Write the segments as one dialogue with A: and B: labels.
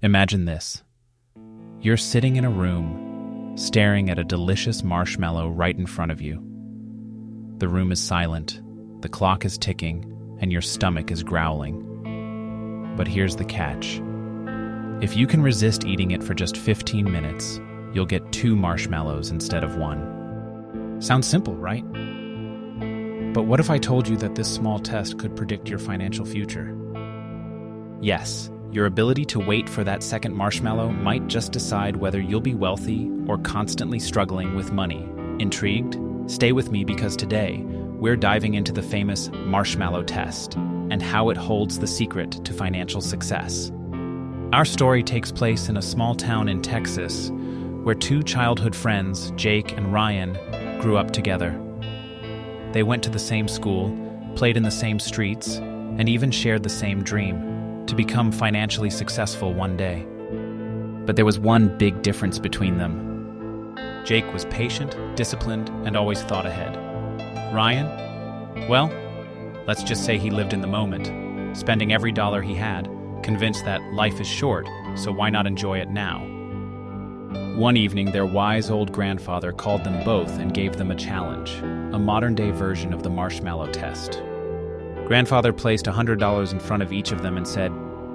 A: Imagine this. You're sitting in a room, staring at a delicious marshmallow right in front of you. The room is silent, the clock is ticking, and your stomach is growling. But here's the catch. If you can resist eating it for just 15 minutes, you'll get 2 marshmallows instead of 1. Sounds simple, right? But what if I told you that this small test could predict your financial future? Yes, your ability to wait for that second marshmallow might just decide whether you'll be wealthy or constantly struggling with money. Intrigued? Stay with me because today, we're diving into the famous Marshmallow Test and how it holds the secret to financial success. Our story takes place in a small town in Texas where 2 childhood friends, Jake and Ryan, grew up together. They went to the same school, played in the same streets, and even shared the same dream, to become financially successful one day. But there was one big difference between them. Jake was patient, disciplined, and always thought ahead. Ryan? Well, let's just say he lived in the moment, spending every dollar he had, convinced that life is short, so why not enjoy it now? One evening, their wise old grandfather called them both and gave them a challenge, a modern-day version of the Marshmallow Test. Grandfather placed $100 in front of each of them and said,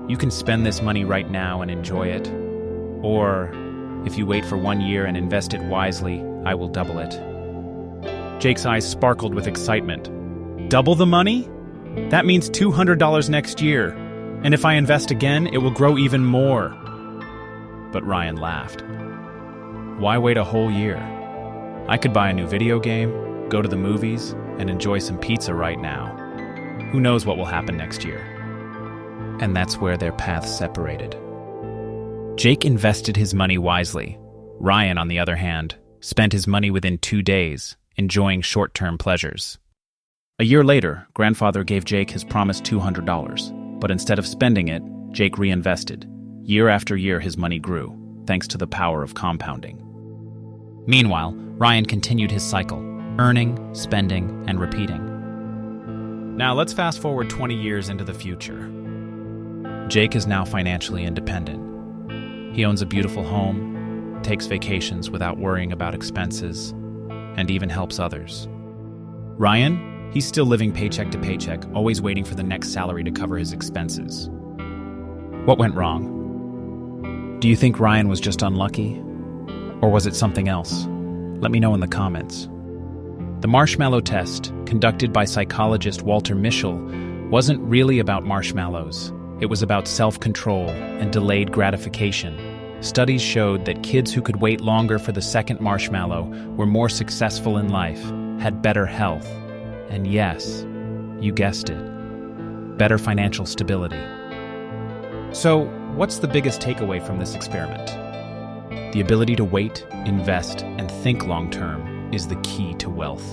A: "You can spend this money right now and enjoy it. Or, if you wait for 1 year and invest it wisely, I will double it." Jake's eyes sparkled with excitement. Double the money? That means $200 next year. And if I invest again, it will grow even more. But Ryan laughed. Why wait a whole year? I could buy a new video game, go to the movies, and enjoy some pizza right now. Who knows what will happen next year? And that's where their paths separated. Jake invested his money wisely. Ryan, on the other hand, spent his money within 2 days, enjoying short-term pleasures. A year later, grandfather gave Jake his promised $200, but instead of spending it, Jake reinvested. Year after year, his money grew, thanks to the power of compounding. Meanwhile, Ryan continued his cycle, earning, spending, and repeating. Now let's fast forward 20 years into the future. Jake is now financially independent. He owns a beautiful home, takes vacations without worrying about expenses, and even helps others. Ryan? He's still living paycheck to paycheck, always waiting for the next salary to cover his expenses. What went wrong? Do you think Ryan was just unlucky? Or was it something else? Let me know in the comments. The Marshmallow Test, conducted by psychologist Walter Mischel, wasn't really about marshmallows. It was about self-control and delayed gratification. Studies showed that kids who could wait longer for the second marshmallow were more successful in life, had better health, and yes, you guessed it, better financial stability. So, what's the biggest takeaway from this experiment? The ability to wait, invest, and think long-term is the key to wealth.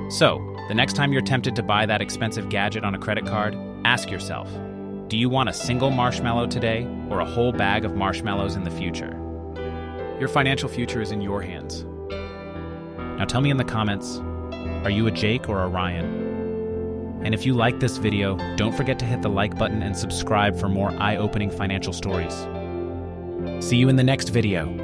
A: So, the next time you're tempted to buy that expensive gadget on a credit card, ask yourself, do you want a single marshmallow today or a whole bag of marshmallows in the future? Your financial future is in your hands. Now tell me in the comments, are you a Jake or a Ryan? And if you like this video, don't forget to hit the like button and subscribe for more eye-opening financial stories. See you in the next video.